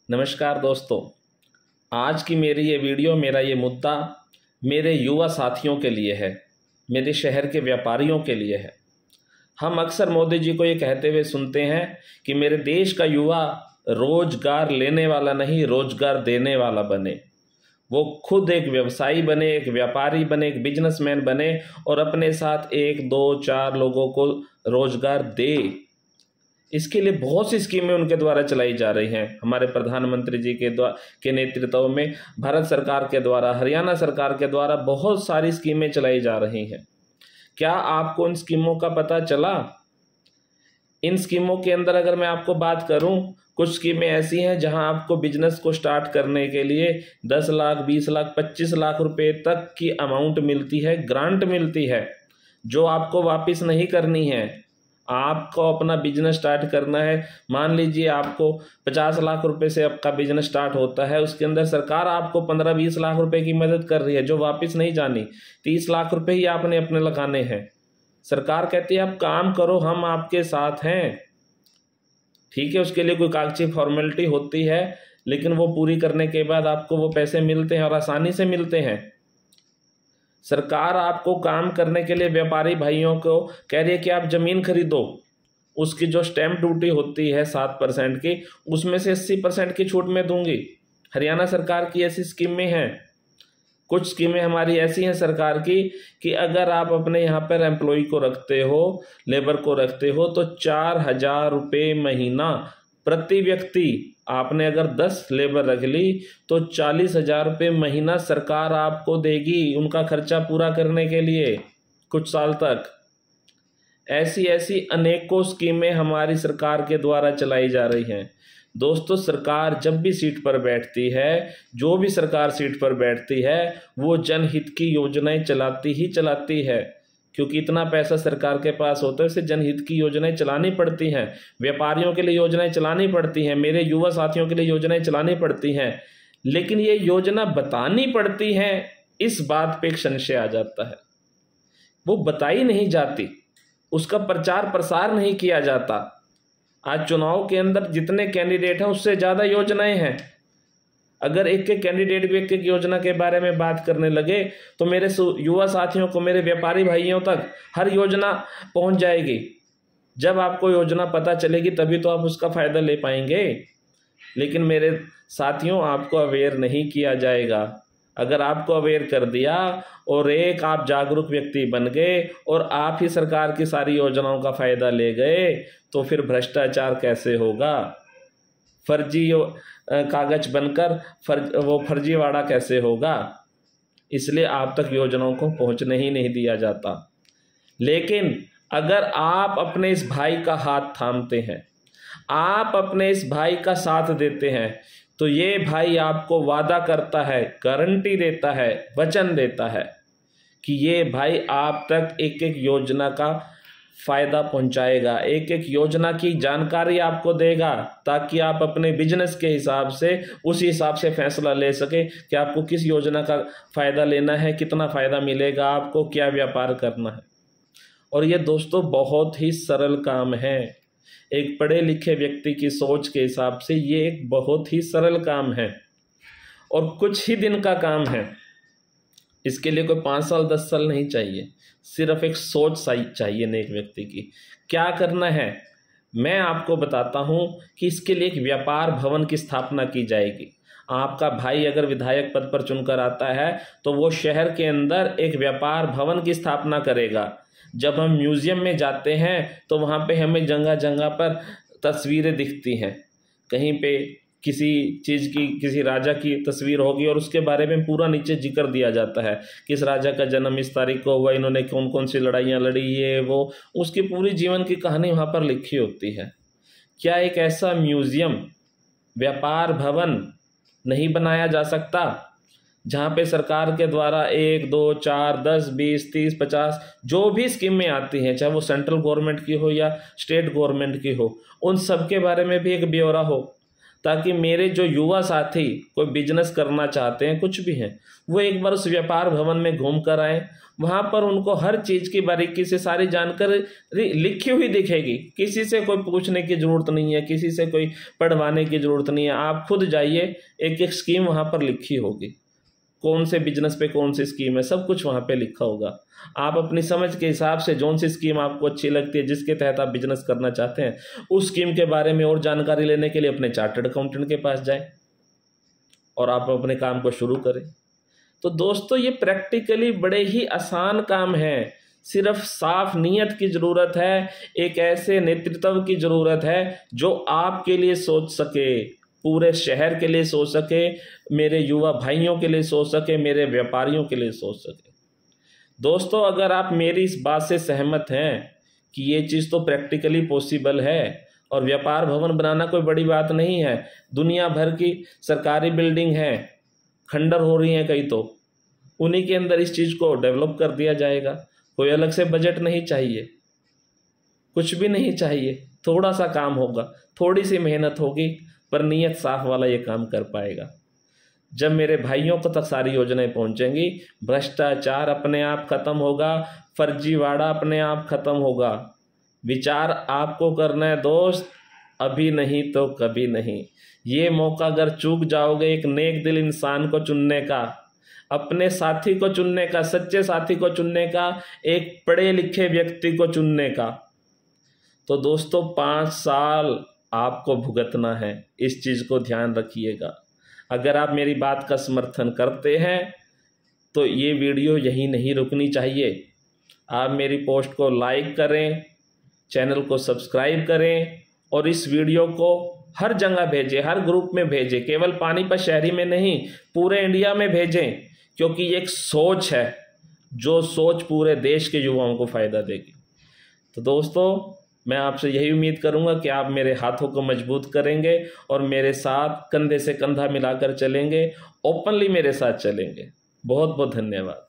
नमस्कार दोस्तों, आज की मेरी ये वीडियो, मेरा ये मुद्दा मेरे युवा साथियों के लिए है, मेरे शहर के व्यापारियों के लिए है। हम अक्सर मोदी जी को ये कहते हुए सुनते हैं कि मेरे देश का युवा रोजगार लेने वाला नहीं, रोजगार देने वाला बने। वो खुद एक व्यवसायी बने, एक व्यापारी बने, एक बिजनेसमैन बने और अपने साथ 1, 2, 4 लोगों को रोजगार दे। इसके लिए बहुत सी स्कीमें उनके द्वारा चलाई जा रही हैं। हमारे प्रधानमंत्री जी के नेतृत्व में भारत सरकार के द्वारा, हरियाणा सरकार के द्वारा बहुत सारी स्कीमें चलाई जा रही हैं। क्या आपको इन स्कीमों का पता चला? इन स्कीमों के अंदर अगर मैं आपको बात करूं, कुछ स्कीमें ऐसी हैं जहां आपको बिजनेस को स्टार्ट करने के लिए 10 लाख, 20 लाख, 25 लाख रुपए तक की अमाउंट मिलती है, ग्रांट मिलती है, जो आपको वापस नहीं करनी है। आपको अपना बिजनेस स्टार्ट करना है। मान लीजिए आपको 50 लाख रुपए से आपका बिजनेस स्टार्ट होता है, उसके अंदर सरकार आपको 15-20 लाख रुपए की मदद कर रही है जो वापस नहीं जानी। 30 लाख रुपए ही आपने अपने लगाने हैं। सरकार कहती है आप काम करो, हम आपके साथ हैं। ठीक है, उसके लिए कोई कागजी फॉर्मेलिटी होती है, लेकिन वो पूरी करने के बाद आपको वो पैसे मिलते हैं और आसानी से मिलते हैं। सरकार आपको काम करने के लिए व्यापारी भाइयों को कह रही है कि आप जमीन खरीदो, उसकी जो स्टैंप ड्यूटी होती है 7% की, उसमें से 80% की छूट मैं दूंगी। हरियाणा सरकार की ऐसी स्कीमें हैं। कुछ स्कीमें हमारी ऐसी हैं सरकार की कि अगर आप अपने यहाँ पर एम्प्लॉय को रखते हो, लेबर को रखते हो, तो 4,000 रुपये महीना प्रति व्यक्ति। आपने अगर 10 लेबर रख ली तो 40,000 रुपये महीना सरकार आपको देगी उनका खर्चा पूरा करने के लिए कुछ साल तक। ऐसी ऐसी अनेकों स्कीमें हमारी सरकार के द्वारा चलाई जा रही हैं। दोस्तों, सरकार जब भी सीट पर बैठती है, जो भी सरकार सीट पर बैठती है, वो जनहित की योजनाएं चलाती ही चलाती है, क्योंकि इतना पैसा सरकार के पास होता है, उसे जनहित की योजनाएं चलानी पड़ती हैं। व्यापारियों के लिए योजनाएं चलानी पड़ती हैं, मेरे युवा साथियों के लिए योजनाएं चलानी पड़ती हैं, लेकिन ये योजना बतानी पड़ती हैं, इस बात पे एक संशय आ जाता है। वो बताई नहीं जाती, उसका प्रचार प्रसार नहीं किया जाता। आज चुनाव के अंदर जितने कैंडिडेट हैं उससे ज़्यादा योजनाएं हैं। अगर एक एक कैंडिडेट भी एक एक योजना के बारे में बात करने लगे तो मेरे युवा साथियों को, मेरे व्यापारी भाइयों तक हर योजना पहुंच जाएगी। जब आपको योजना पता चलेगी तभी तो आप उसका फायदा ले पाएंगे। लेकिन मेरे साथियों, आपको अवेयर नहीं किया जाएगा। अगर आपको अवेयर कर दिया और एक आप जागरूक व्यक्ति बन गए और आप ही सरकार की सारी योजनाओं का फायदा ले गए, तो फिर भ्रष्टाचार कैसे होगा? फर्जी कागज बनकर वो फर्जीवाड़ा कैसे होगा? इसलिए आप तक योजनाओं को पहुंचने ही नहीं दिया जाता। लेकिन अगर आप अपने इस भाई का हाथ थामते हैं, आप अपने इस भाई का साथ देते हैं, तो ये भाई आपको वादा करता है, गारंटी देता है, वचन देता है कि ये भाई आप तक एक एक योजना का फायदा पहुंचाएगा, एक एक योजना की जानकारी आपको देगा, ताकि आप अपने बिजनेस के हिसाब से, उसी हिसाब से फैसला ले सके कि आपको किस योजना का फायदा लेना है, कितना फायदा मिलेगा, आपको क्या व्यापार करना है। और ये दोस्तों बहुत ही सरल काम है। एक पढ़े लिखे व्यक्ति की सोच के हिसाब से ये एक बहुत ही सरल काम है और कुछ ही दिन का काम है। इसके लिए कोई 5 साल 10 साल नहीं चाहिए, सिर्फ एक सोच चाहिए एक व्यक्ति की। क्या करना है मैं आपको बताता हूं कि इसके लिए एक व्यापार भवन की स्थापना की जाएगी। आपका भाई अगर विधायक पद पर चुनकर आता है तो वो शहर के अंदर एक व्यापार भवन की स्थापना करेगा। जब हम म्यूजियम में जाते हैं तो वहाँ पे हमें जगह जगह पर तस्वीरें दिखती हैं। कहीं पे किसी चीज़ की, किसी राजा की तस्वीर होगी और उसके बारे में पूरा नीचे जिक्र दिया जाता है, किस राजा का जन्म इस तारीख को हुआ, इन्होंने कौन कौन सी लड़ाइयाँ लड़ी, ये वो, उसकी पूरी जीवन की कहानी वहाँ पर लिखी होती है। क्या एक ऐसा म्यूजियम, व्यापार भवन नहीं बनाया जा सकता जहाँ पे सरकार के द्वारा 1, 2, 4, 10, 20, 30, 50 जो भी स्कीमें आती हैं, चाहे वो सेंट्रल गवर्नमेंट की हो या स्टेट गवर्नमेंट की हो, उन सब के बारे में भी एक ब्यौरा हो, ताकि मेरे जो युवा साथी कोई बिजनेस करना चाहते हैं, कुछ भी हैं, वो एक बार उस व्यापार भवन में घूम कर आएँ, वहाँ पर उनको हर चीज़ की बारीकी से सारी जानकारी लिखी हुई दिखेगी। किसी से कोई पूछने की ज़रूरत नहीं है, किसी से कोई पढ़वाने की ज़रूरत नहीं है। आप खुद जाइए, एक एक स्कीम वहाँ पर लिखी होगी, कौन से बिजनेस पे कौन सी स्कीम है, सब कुछ वहाँ पे लिखा होगा। आप अपनी समझ के हिसाब से जौन सी स्कीम आपको अच्छी लगती है, जिसके तहत आप बिजनेस करना चाहते हैं, उस स्कीम के बारे में और जानकारी लेने के लिए अपने चार्टर्ड अकाउंटेंट के पास जाएं और आप अपने काम को शुरू करें। तो दोस्तों, ये प्रैक्टिकली बड़े ही आसान काम है। सिर्फ साफ नीयत की ज़रूरत है, एक ऐसे नेतृत्व की ज़रूरत है जो आपके लिए सोच सके, पूरे शहर के लिए सोच सके, मेरे युवा भाइयों के लिए सोच सके, मेरे व्यापारियों के लिए सोच सके। दोस्तों, अगर आप मेरी इस बात से सहमत हैं कि ये चीज़ तो प्रैक्टिकली पॉसिबल है और व्यापार भवन बनाना कोई बड़ी बात नहीं है, दुनिया भर की सरकारी बिल्डिंग है, खंडर हो रही हैं कई, तो उन्हीं के अंदर इस चीज़ को डेवलप कर दिया जाएगा। कोई अलग से बजट नहीं चाहिए, कुछ भी नहीं चाहिए, थोड़ा सा काम होगा, थोड़ी सी मेहनत होगी, पर नीयत साफ वाला ये काम कर पाएगा। जब मेरे भाइयों को तक सारी योजनाएं पहुंचेंगी, भ्रष्टाचार अपने आप खत्म होगा, फर्जीवाड़ा अपने आप खत्म होगा। विचार आपको करना है दोस्त, अभी नहीं तो कभी नहीं। ये मौका अगर चूक जाओगे एक नेक दिल इंसान को चुनने का, अपने साथी को चुनने का, सच्चे साथी को चुनने का, एक पढ़े लिखे व्यक्ति को चुनने का, तो दोस्तों 5 साल आपको भुगतना है। इस चीज़ को ध्यान रखिएगा। अगर आप मेरी बात का समर्थन करते हैं तो ये वीडियो यहीं नहीं रुकनी चाहिए। आप मेरी पोस्ट को लाइक करें, चैनल को सब्सक्राइब करें और इस वीडियो को हर जगह भेजें, हर ग्रुप में भेजें, केवल पानीपत शहरी में नहीं, पूरे इंडिया में भेजें, क्योंकि ये एक सोच है, जो सोच पूरे देश के युवाओं को फ़ायदा देगी। तो दोस्तों, मैं आपसे यही उम्मीद करूंगा कि आप मेरे हाथों को मजबूत करेंगे और मेरे साथ कंधे से कंधा मिलाकर चलेंगे, ओपनली मेरे साथ चलेंगे। बहुत बहुत धन्यवाद।